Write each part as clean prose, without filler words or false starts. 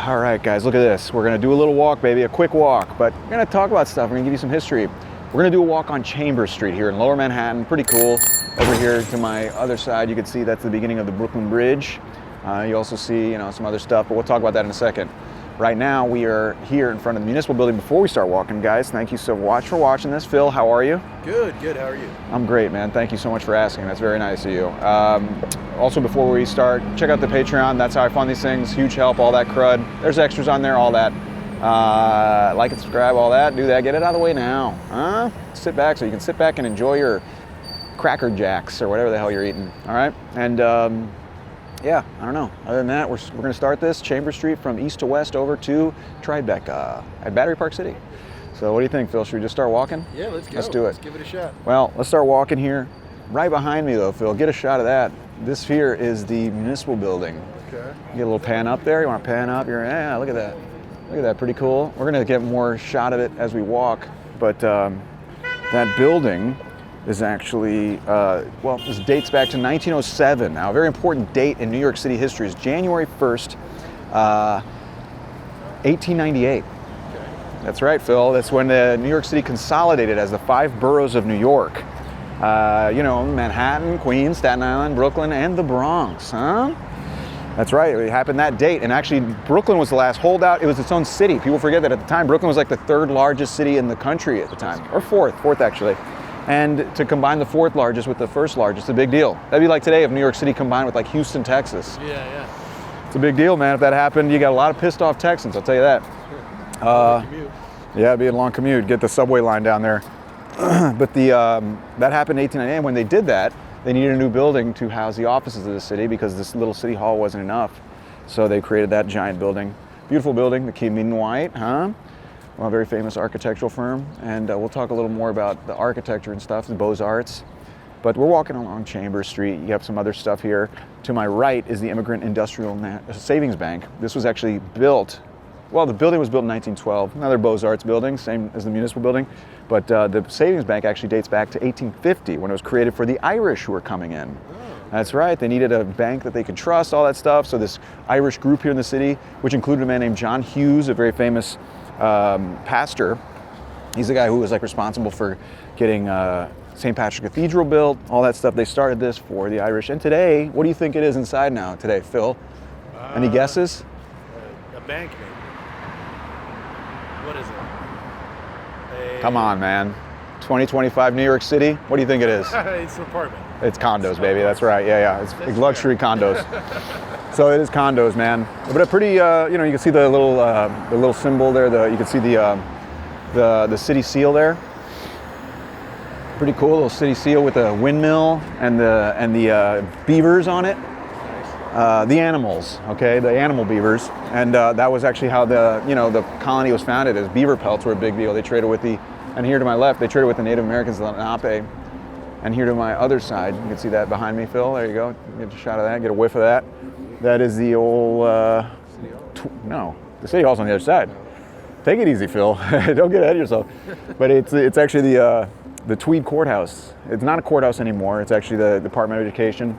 All right, guys, look at this. We're gonna do a little walk, baby, a quick walk, but we're gonna talk about stuff. We're gonna give you some history. We're gonna do a walk on Chambers Street here in Lower Manhattan. Pretty cool. Over here to my other side, you can see that's the beginning of the Brooklyn Bridge. You also see, some other stuff, but we'll talk about that in a second. Right now, we are here in front of the Municipal Building. Before we start walking, guys, thank you so much for watching this. Phil, how are you? Good. How are you? I'm great, man. Thank you so much for asking. That's very nice of you. Also, before we start, check out the Patreon. That's how I fund these things. Huge help, all that crud. There's extras on there, all that. Like and subscribe, all that. Do that. Get it out of the way now. Sit back so you can sit back and enjoy your Cracker Jacks or whatever the hell you're eating. All right? And yeah, I don't know. Other than that, we're going to start this Chambers Street from east to west over to Tribeca at Battery Park City. So what do you think, Phil? Should we just start walking? Yeah, let's go. Let's do it. Let's give it a shot. Well, let's start walking here. Right behind me, though, Phil. Get a shot of that. This here is the Municipal Building. Okay. Get a little pan up there. You want to pan up? Yeah, look at that. Look at that. Pretty cool. We're going to get more shot of it as we walk. But that building is actually, this dates back to 1907. Now, a very important date in New York City history is January 1st, 1898. Okay. That's right, Phil. That's when New York City consolidated as the 5 boroughs of New York. Manhattan, Queens, Staten Island, Brooklyn, and the Bronx, huh? That's right, it happened that date. And actually, Brooklyn was the last holdout. It was its own city. People forget that at the time, Brooklyn was like the 3rd largest city in the country at the time, or 4th actually. And to combine the 4th largest with the 1st largest, a big deal. That'd be like today if New York City combined with like Houston, Texas. Yeah. It's a big deal, man. If that happened, you got a lot of pissed off Texans, I'll tell you that. Yeah, it'd be a long commute. Get the subway line down there. But that happened in 1898. When they did that, they needed a new building to house the offices of the city because this little city hall wasn't enough. So they created that giant building. Beautiful building, the Kim in White, huh? Well, a very famous architectural firm, and we'll talk a little more about the architecture and stuff, the Beaux-Arts. But we're walking along Chambers Street. You have some other stuff here. To my right is the Immigrant Industrial Savings Bank. This was actually built, well, the building was built in 1912. Another Beaux-Arts building, same as the Municipal Building. But the Savings Bank actually dates back to 1850 when it was created for the Irish who were coming in. That's right, they needed a bank that they could trust, all that stuff. So this Irish group here in the city, which included a man named John Hughes, a very famous pastor. He's the guy who was like responsible for getting St. Patrick's Cathedral built, all that stuff. They started this for the Irish. And today, what do you think it is inside now today, Phil? Any guesses? A bank, maybe. What is it? Come on, man. 2025 New York City. What do you think it is? It's an apartment. It's condos, baby. That's right. Yeah. It's luxury condos. So it is condos, man. But a pretty, you can see the little symbol there. You can see the city seal there. Pretty cool little city seal with a windmill and the beavers on it. The animals, okay, the animal beavers, and that was actually how the colony was founded. As beaver pelts were a big deal. They traded with and here to my left, they traded with the Native Americans, the Lenape. And here to my other side, you can see that behind me, Phil. There you go. Get a shot of that. Get a whiff of that. That is the old. City Hall? No, the City Hall's on the other side. Take it easy, Phil. Don't get ahead of yourself. But it's actually the Tweed courthouse. It's not a courthouse anymore. It's actually the Department of Education.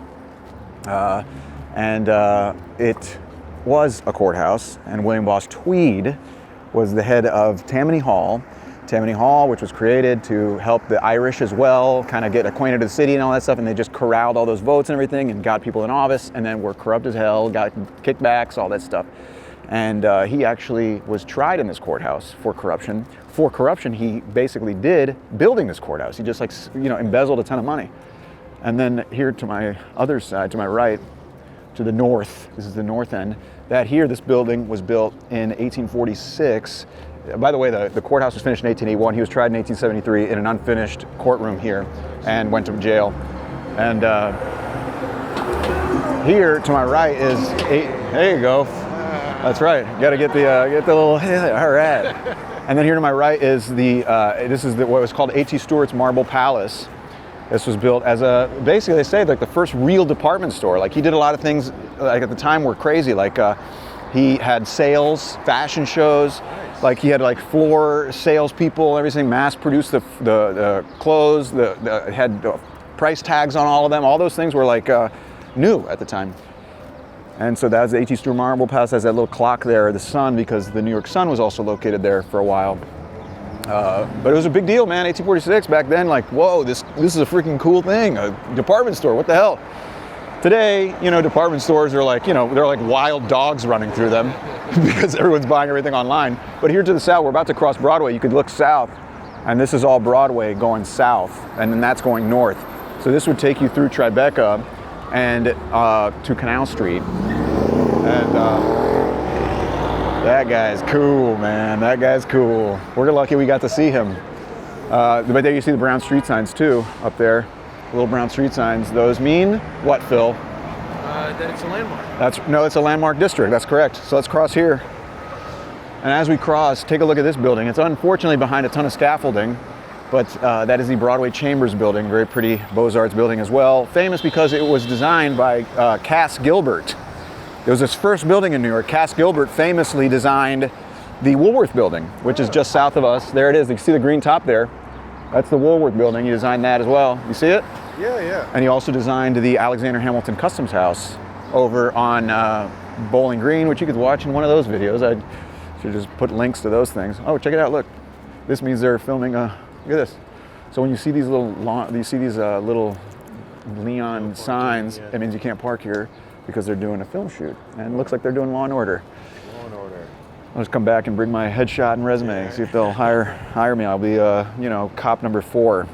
And it was a courthouse, and William Boss Tweed was the head of Tammany Hall, which was created to help the Irish as well, kind of get acquainted with the city and all that stuff, and they just corralled all those votes and everything and got people in office, and then were corrupt as hell, got kickbacks, all that stuff. And he actually was tried in this courthouse for corruption. For corruption, he basically did building this courthouse. He just embezzled a ton of money. And then here to my other side, to my right, to the north, this is the north end, this building was built in 1846. By the way, the courthouse was finished in 1881. He was tried in 1873 in an unfinished courtroom here and went to jail. And here to my right is, there you go. That's right. You got to get the little, all right. And then here to my right is what was called A.T. Stewart's Marble Palace. This was built as basically they say like the first real department store. Like he did a lot of things like at the time were crazy. Like he had sales, fashion shows. Like he had like floor salespeople, everything, mass produced the clothes. It had price tags on all of them. All those things were like new at the time. And so that's the H.E. Stewart Marble Palace, has that little clock there, the sun, because the New York Sun was also located there for a while. But it was a big deal, man. 1846 back then, like, whoa, this is a freaking cool thing. A department store, what the hell? Today, you know, department stores are like, you know, they're like wild dogs running through them because everyone's buying everything online. But here to the south, we're about to cross Broadway. You could look south, and this is all Broadway going south, and then that's going north. So this would take you through Tribeca and to Canal Street. And that guy's cool, man. That guy's cool. We're lucky we got to see him. But there you see the brown street signs too, up there. Little brown street signs. Those mean what, Phil? That it's a landmark. It's a landmark district. That's correct. So let's cross here. And as we cross, take a look at this building. It's unfortunately behind a ton of scaffolding, but that is the Broadway Chambers building. Very pretty Beaux-Arts building as well. Famous because it was designed by Cass Gilbert. It was his first building in New York. Cass Gilbert famously designed the Woolworth building, which is just south of us. There it is. You see the green top there? That's the Woolworth building. He designed that as well. You see it? Yeah, yeah. And he also designed the Alexander Hamilton Customs House over on Bowling Green, which you could watch in one of those videos. I should just put links to those things. Oh, check it out! Look, this means they're filming. Look at this. So when you see these little little neon signs, it means you can't park here because they're doing a film shoot, and it looks like they're doing Law and Order. Law and Order. I'll just come back and bring my headshot and resume, see if they'll hire me. I'll be, you know, cop number 4.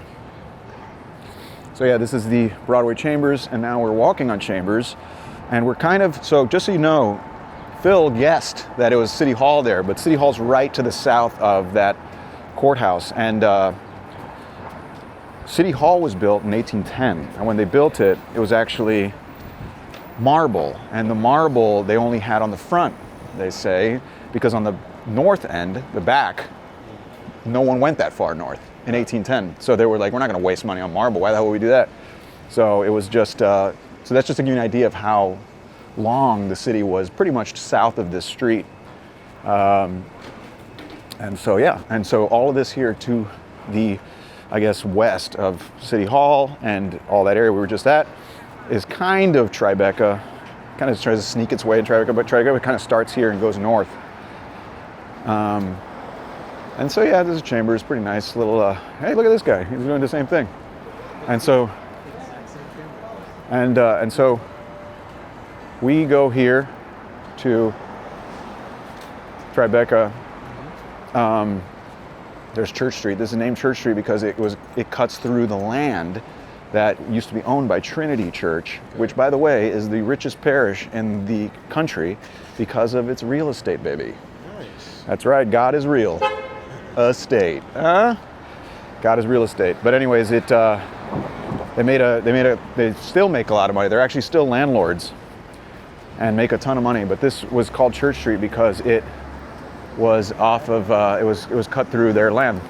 So yeah, this is the Broadway Chambers, and now we're walking on Chambers, and we're kind of, so just so you know, Phil guessed that it was City Hall there, but City Hall's right to the south of that courthouse, and City Hall was built in 1810, and when they built it, it was actually marble, and the marble they only had on the front, they say, because on the north end, the back, no one went that far north in 1810. So they were like, we're not going to waste money on marble. Why the hell would we do that? So it was just, so that's just to give you an idea of how long the city was, pretty much south of this street. And so, yeah, and so all of this here to the, I guess, west of City Hall and all that area we were just at is kind of Tribeca. Kind of tries to sneak its way in Tribeca, but Tribeca kind of starts here and goes north. And so yeah, this is Chambers, pretty nice little, hey, look at this guy, he's doing the same thing. And so, and so we go here to Tribeca. There's Church Street. This is named Church Street because it cuts through the land that used to be owned by Trinity Church, which, by the way, is the richest parish in the country because of its real estate, baby. Nice. That's right, God is real estate. God is real estate. But anyways, they still make a lot of money. They're actually still landlords and make a ton of money. But this was called Church Street because it was off of, it was cut through their land.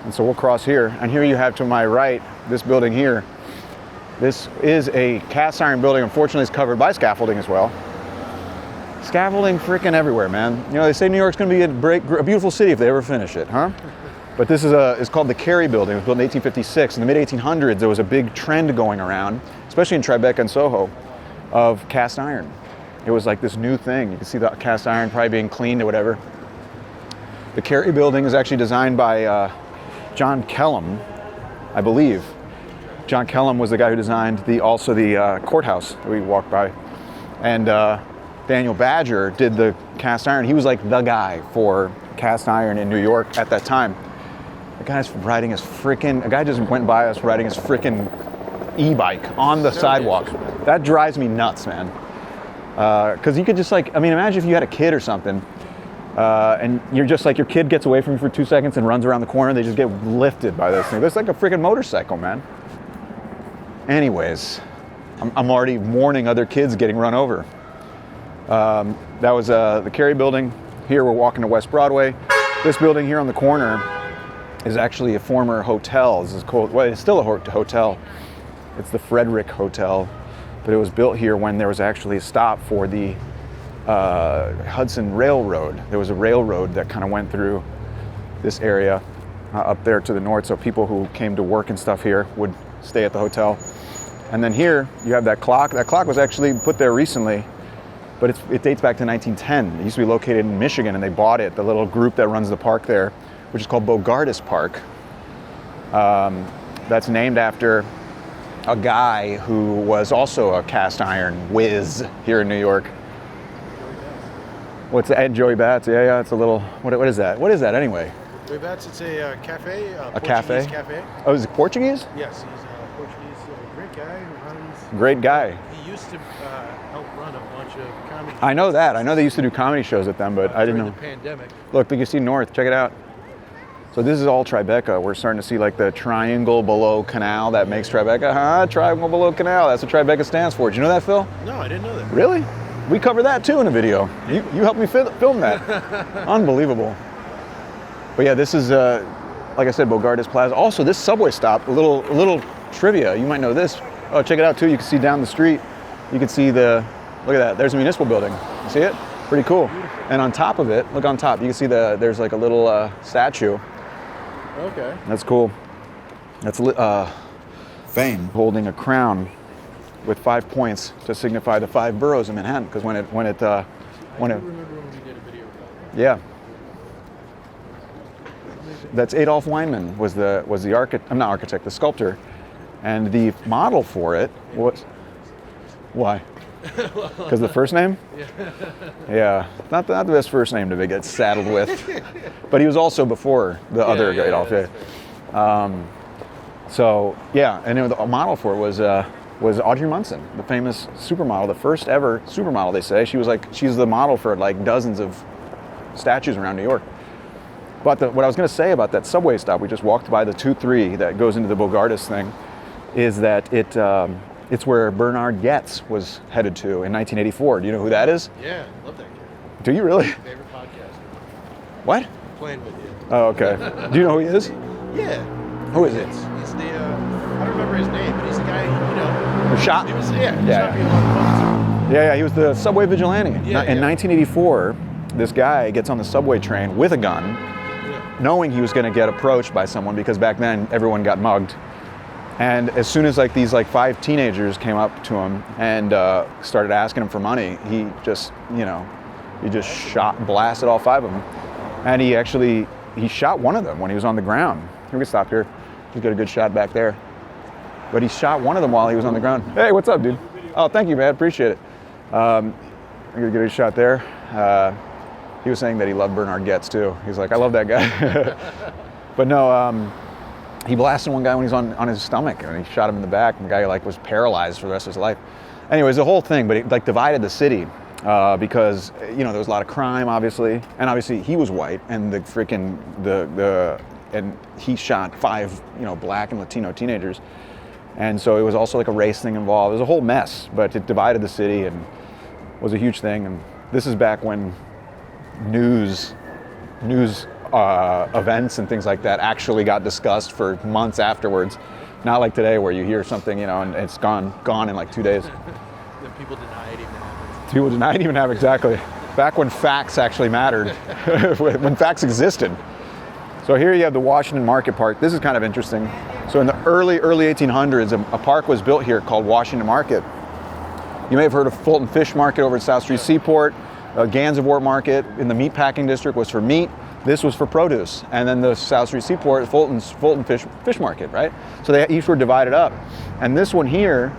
And so we'll cross here. And here you have to my right, this building here. This is a cast iron building. Unfortunately, it's covered by scaffolding as well. Scaffolding freaking everywhere, man. You know, they say New York's gonna be a beautiful city if they ever finish it, huh? But this is it's called the Cary Building. It was built in 1856. In the mid-1800s, there was a big trend going around, especially in Tribeca and Soho, of cast iron. It was like this new thing. You can see the cast iron probably being cleaned or whatever. The Cary Building is actually designed by John Kellum, I believe. John Kellum was the guy who designed also the courthouse that we walked by. And Daniel Badger did the cast iron. He was like the guy for cast iron in New York at that time. The guy's riding his freaking, a guy just went by us riding his freaking e-bike on the sidewalk. That drives me nuts, man. Because you could just like, I mean, imagine if you had a kid or something, and you're just like, your kid gets away from you for 2 seconds and runs around the corner, they just get lifted by this thing. It's like a freaking motorcycle, man. Anyways, I'm already warning other kids getting run over. That was the Cary Building. Here we're walking to West Broadway. This building here on the corner is actually a former hotel. This is called, well, it's still a hotel. It's the Frederick Hotel, but it was built here when there was actually a stop for the Hudson Railroad. There was a railroad that kind of went through this area up there to the north, so people who came to work and stuff here would stay at the hotel. And then here you have that clock. That clock was actually put there recently but it dates back to 1910. It used to be located in Michigan, and they bought it, the little group that runs the park there, which is called Bogardis Park. That's named after a guy who was also a cast iron whiz here in New York. What's that? Joey Bats? Yeah, it's a little, what is that? What is that anyway? Joey Bats, it's a cafe, A Portuguese cafe? Oh, is it Portuguese? Yes, he's a Portuguese, great guy who runs. Great guy. He used to help run a bunch of comedy. I know that. I know they used to do comedy shows with them, but I didn't know. During the pandemic. Look, you see north, check it out. So this is all Tribeca. We're starting to see like the triangle below canal that makes Tribeca. Triangle below canal, that's what Tribeca stands for. Did you know that, Phil? No, I didn't know that. Really? We cover that too in a video. You helped me film that. Unbelievable. But yeah, this is, like I said, Bogardis Plaza. Also, this subway stop, a little trivia. You might know this. Oh, check it out too. You can see down the street. You can see look at that. There's a Municipal Building. You see it? Pretty cool. And on top of it, look on top. You can see there's like a little statue. Okay. That's cool. That's fame holding a crown with 5 points to signify the 5 boroughs of Manhattan. Because when it I remember when we did a video about that. yeah. That's Adolf Weinman was the architect. I'm not architect, the sculptor, and the model for it was why? Because the first name? Yeah, not the best first name to get saddled with, but he was also before the other Adolf. So yeah, and the model for it was Audrey Munson, the famous supermodel, the first ever supermodel. They say she's the model for like dozens of statues around New York. But what I was going to say about that subway stop, we just walked by the 2-3 that goes into the Bogardis thing, is that it's where Bernhard Goetz was headed to in 1984. Do you know who that is? Yeah, love that guy. Do you really? Favorite podcaster. What? Playing with you. Oh, okay. Do you know who he is? Yeah. Who is it? He's the, I don't remember his name, but he's the guy, Who shot? He was, Yeah, he was the subway vigilante. In Yeah. 1984, this guy gets on the subway train with a gun, knowing he was going to get approached by someone because back then everyone got mugged. And as soon as these 5 teenagers came up to him and started asking him for money, he just blasted all 5 of them. And he shot one of them when he was on the ground. Here, we can stop here. He's got a good shot back there. But he shot one of them while he was on the ground. Hey, what's up, dude? Oh, thank you, man. Appreciate it. I'm gonna get a shot there. He was saying that he loved Bernhard Goetz too. He's like, I love that guy. But no, he blasted one guy when he's on his stomach, and he shot him in the back, and the guy was paralyzed for the rest of his life. Anyways, the whole thing, but it divided the city because there was a lot of crime, obviously, and obviously he was white, and and he shot 5 black and Latino teenagers, and so it was also like a race thing involved. It was a whole mess, but it divided the city and was a huge thing. And this is back when news events and things like that actually got discussed for months afterwards. Not like today where you hear something, and it's gone in like 2 days. Then people deny it even happened. People deny it even have, exactly. Back when facts actually mattered, when facts existed. So here you have the Washington Market Park. This is kind of interesting. So in the early 1800s, a park was built here called Washington Market. You may have heard of Fulton Fish Market over at South Street Seaport. Gansevoort Market in the meatpacking district was for meat. This was for produce. And then the South Street Seaport, Fulton Fish Market, right? So they each were divided up. And this one here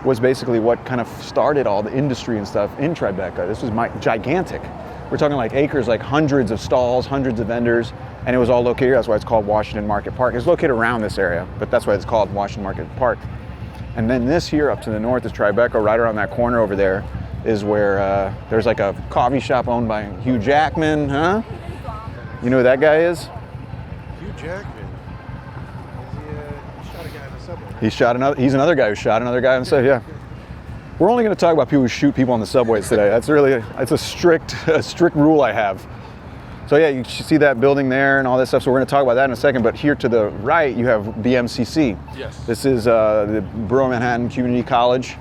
was basically what kind of started all the industry and stuff in Tribeca. This was gigantic. We're talking like acres, like hundreds of stalls, hundreds of vendors, and it was all located here. That's why it's called Washington Market Park. It's located around this area, but that's why it's called Washington Market Park. And then this here up to the north is Tribeca. Right around that corner over there is where there's like a coffee shop owned by Hugh Jackman, huh? You know who that guy is? Hugh Jackman. He shot a guy in the subway. He's another guy who shot another guy in the subway, yeah. We're only going to talk about people who shoot people on the subways today. It's a strict rule I have. So yeah, you see that building there and all this stuff. So we're going to talk about that in a second. But here to the right, you have BMCC. Yes. This is the Borough of Manhattan Community College.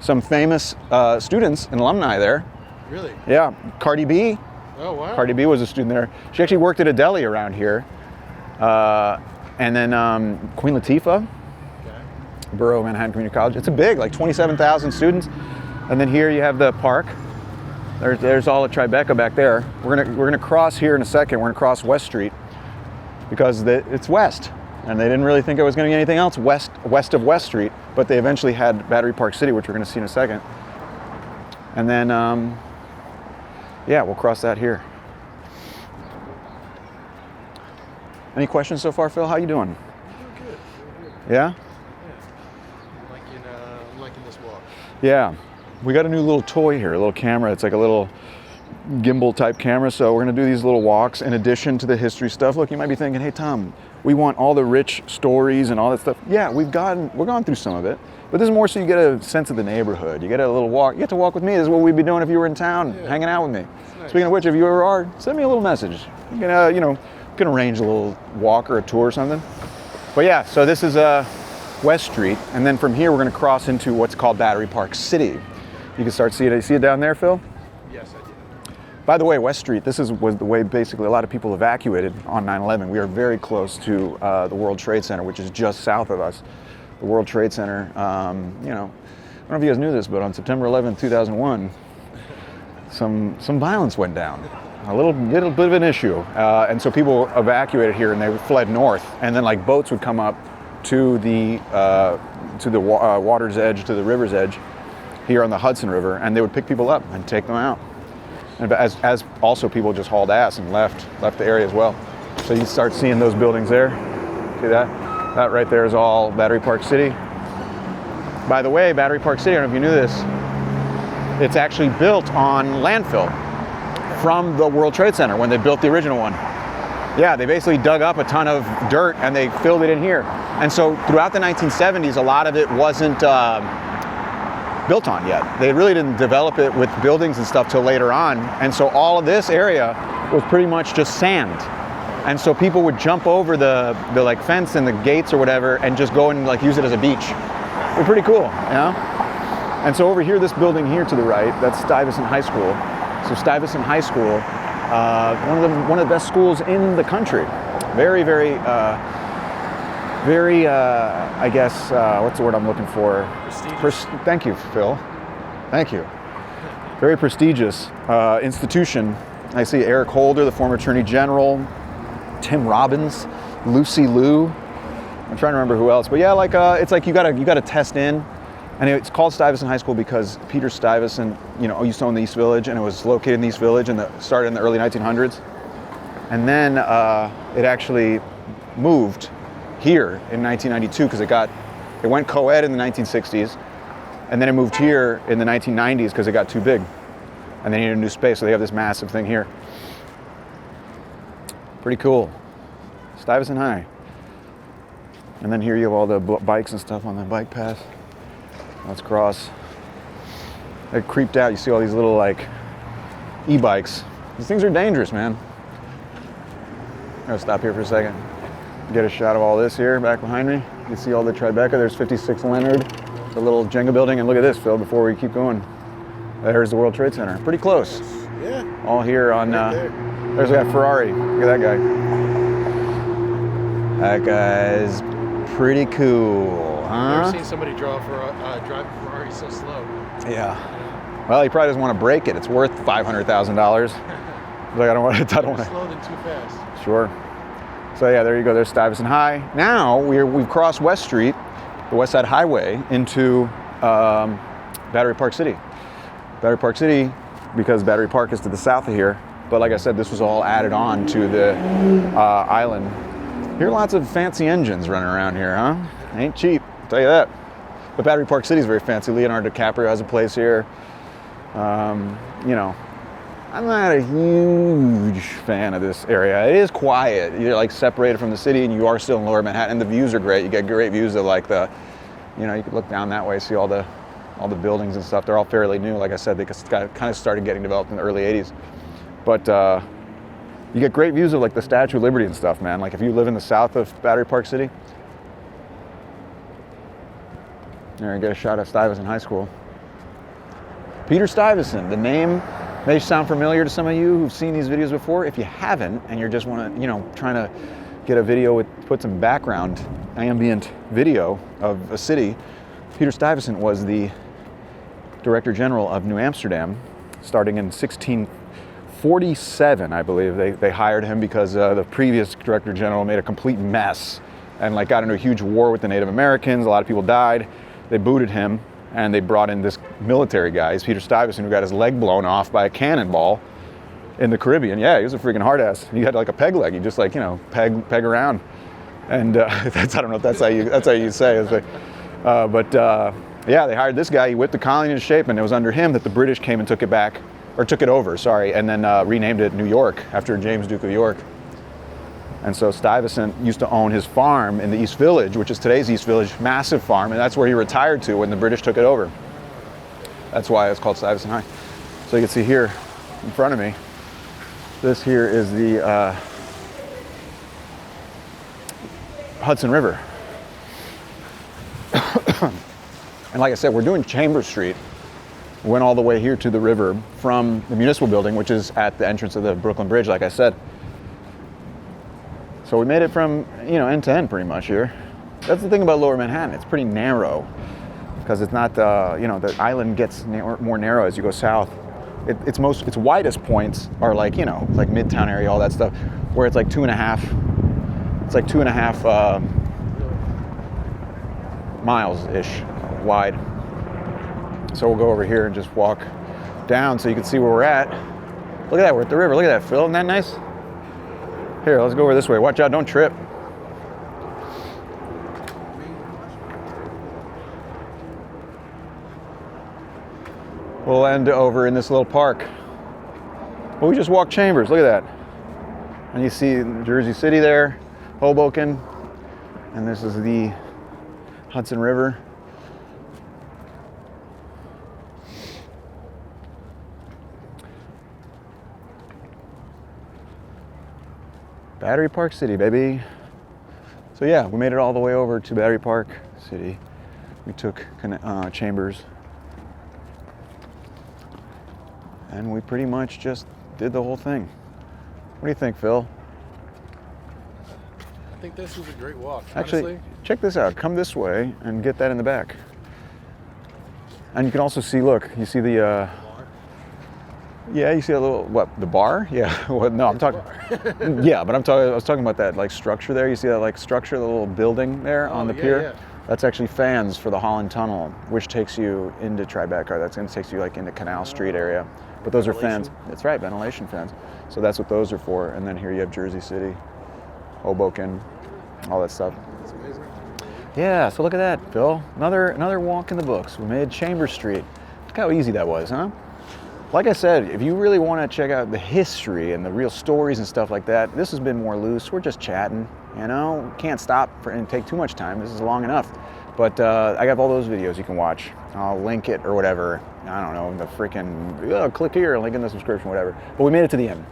Some famous students and alumni there. Really? Yeah, Cardi B. Oh wow. Cardi B was a student there. She actually worked at a deli around here. And then Queen Latifah. Borough of Manhattan Community College. It's a big, like 27,000 students. And then here you have the park. There's all of Tribeca back there. We're gonna cross here in a second. We're gonna cross West Street because it's west, and they didn't really think it was gonna be anything else west of West Street, but they eventually had Battery Park City, which we're gonna see in a second. And then, yeah, we'll cross that here. Any questions so far, Phil? How you doing? Doing good. Yeah? I'm liking this walk. Yeah. We got a new little toy here, a little camera. It's like a little gimbal type camera. So we're gonna do these little walks in addition to the history stuff. Look, you might be thinking, hey Tom, we want all the rich stories and all that stuff. Yeah, we're gone through some of it. But this is more so you get a sense of the neighborhood. You get a little walk. You get to walk with me. This is what we'd be doing if you were in town, hanging out with me. Nice. Speaking of which, if you ever are, send me a little message. You can, you can arrange a little walk or a tour or something. But yeah, so this is West Street, and then from here we're going to cross into what's called Battery Park City. You can start seeing it. You see it down there, Phil? Yes, I did. By the way, West Street, was the way basically a lot of people evacuated on 9/11. We are very close to the World Trade Center, which is just south of us. The World Trade Center, I don't know if you guys knew this, but on September 11th, 2001, some violence went down. A little bit of an issue. And so people evacuated here and they fled north. And then like boats would come up to the water's edge, to the river's edge here on the Hudson River, and they would pick people up and take them out. And as also people just hauled ass and left the area as well. So you start seeing those buildings there. See that? That right there is all Battery Park City. By the way, Battery Park City, I don't know if you knew this, it's actually built on landfill from the World Trade Center when they built the original one. Yeah, they basically dug up a ton of dirt and they filled it in here. And so throughout the 1970s, a lot of it wasn't built on yet. They really didn't develop it with buildings and stuff till later on. And so all of this area was pretty much just sand. And so people would jump over the like fence and the gates or whatever and just go and like use it as a beach. It's pretty cool, you know? And so over here, this building here to the right, that's Stuyvesant High School. So Stuyvesant High School, one of the best schools in the country. Very, I guess, what's the word I'm looking for? Prestigious. Thank you, Phil. Thank you. Very prestigious institution. I see Eric Holder, the former Attorney General, Tim Robbins, Lucy Liu. I'm trying to remember who else, but yeah, like it's like you gotta test in, and it's called Stuyvesant High School because Peter Stuyvesant, used to own the East Village, and it was located in the East Village, and started in the early 1900s, and then it actually moved here in 1992 because it went co-ed in the 1960s, and then it moved here in the 1990s because it got too big, and they needed a new space, so they have this massive thing here. Pretty cool. Stuyvesant High. And then here you have all the bikes and stuff on the bike path. Let's cross. They're creeped out. You see all these little like e-bikes. These things are dangerous, man. I'm gonna stop here for a second. Get a shot of all this here back behind me. You can see all the Tribeca. There's 56 Leonard, the little Jenga building. And look at this, Phil, before we keep going. There's the World Trade Center. Pretty close. Yeah. All here on, there's that Ferrari. Look at that guy. That guy's pretty cool, huh? I've never seen somebody drive a Ferrari so slow. Yeah. Well, he probably doesn't want to break it. It's worth $500,000. Like I don't want to. Slow than too fast. Sure. So yeah, there you go. There's Stuyvesant High. Now we've crossed West Street, the West Side Highway, into Battery Park City. Battery Park City, because Battery Park is to the south of here. But like I said, this was all added on to the island. Here are lots of fancy engines running around here, huh? Ain't cheap, I'll tell you that. But Battery Park City is very fancy. Leonardo DiCaprio has a place here. I'm not a huge fan of this area. It is quiet. You're like separated from the city, and you are still in Lower Manhattan. And the views are great. You get great views of like you could look down that way, see all the buildings and stuff. They're all fairly new. Like I said, they kind of started getting developed in the early '80s. But you get great views of like the Statue of Liberty and stuff, man. Like if you live in the south of Battery Park City. There, get a shot of Stuyvesant High School. Peter Stuyvesant, the name may sound familiar to some of you who've seen these videos before. If you haven't, and you're just trying to get a video put some background, ambient video of a city, Peter Stuyvesant was the Director General of New Amsterdam. starting in 1647, I believe. They hired him because the previous director general made a complete mess and like got into a huge war with the Native Americans. A lot of people died. They booted him, and they brought in this military guy, he's Peter Stuyvesant, who got his leg blown off by a cannonball in the Caribbean. Yeah, he was a freaking hard ass. He had like a peg leg. He just like, you know, peg around. And that's, I don't know if that's how you say it. It's like, yeah, they hired this guy. He whipped the colony into shape, and it was under him that the British came and took it back, or took it over, sorry, and then renamed it New York after James, Duke of York. And so Stuyvesant used to own his farm in the East Village, which is today's East Village, massive farm, and that's where he retired to when the British took it over. That's why it's called Stuyvesant High. So you can see here in front of me, this here is the Hudson River. And like I said, we're doing Chambers Street. We went all the way here to the river from the Municipal Building, which is at the entrance of the Brooklyn Bridge, like I said. So we made it from, you know, end to end pretty much here. That's the thing about Lower Manhattan. It's pretty narrow because it's not, you know, the island gets more narrow as you go south. Its widest points are like, you know, like Midtown area, all that stuff, where it's like 2.5. It's like 2.5 miles-ish wide. So we'll go over here and just walk down so you can see where we're at. Look at that, we're at the river. Look at that, Phil. Isn't that nice? Here, let's go over this way. Watch out, don't trip. We'll end over in this little park. Well, we just walked Chambers. Look at that. And you see Jersey City there, Hoboken, and this is the Hudson River. Battery Park City, baby. So yeah, we made it all the way over to Battery Park City. We took Chambers, and we pretty much just did the whole thing. What do you think, Phil? I think this was a great walk. Actually, honestly. check this out. Come this way and get that in the back. And you can also see, look, you see the, yeah, you see a little, what, the bar? Yeah, well, no, I'm talking, yeah, but I was talking about that, like, structure there. You see that, like, structure, the little building there on the pier? Yeah. That's actually fans for the Holland Tunnel, which takes you into Tribeca. That's going to take you, like, into Canal Street area. But those are fans. That's right, ventilation fans. So that's what those are for. And then here you have Jersey City, Hoboken, all that stuff. That's amazing. Yeah, so look at that, Phil. Another walk in the books. We made Chambers Street. Look how easy that was, huh? Like I said, if you really want to check out the history and the real stories and stuff like that, this has been more loose. We're just chatting, you know? Can't stop and take too much time. This is long enough. But I got all those videos you can watch. I'll link it or whatever. I don't know, the freaking, click here, link in the subscription, whatever. But we made it to the end.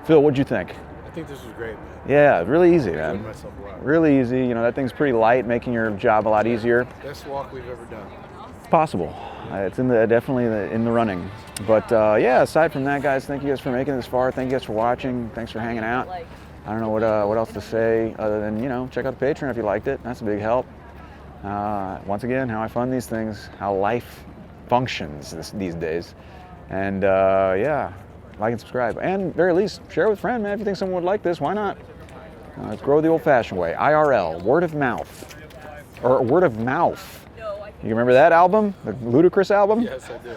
Phil, what'd you think? I think this was great, man. Yeah, really easy, I man. enjoyed myself a lot. Really easy. You know, that thing's pretty light, making your job a lot easier. Best walk we've ever done. Possible. It's definitely in the running. But yeah, aside from that, guys, thank you guys for making it this far. Thank you guys for watching. Thanks for hanging out. I don't know what else to say other than, you know, check out the Patreon if you liked it. That's a big help. Once again, how I fund these things, how life functions these days. And yeah, like and subscribe. And very least, share with a friend, man. If you think someone would like this, why not? Let's grow the old-fashioned way. IRL, word of mouth. Or word of mouth. You remember that album? The Ludacris album? Yes, I do.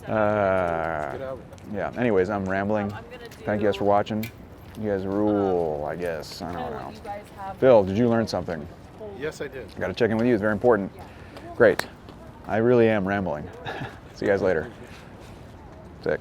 Good album. Yeah, anyways, I'm rambling. Thank you guys for watching. You guys rule, I guess. I don't know. Phil, did you learn something? Yes, I did. I got to check in with you. It's very important. Great. I really am rambling. See you guys later. Sick.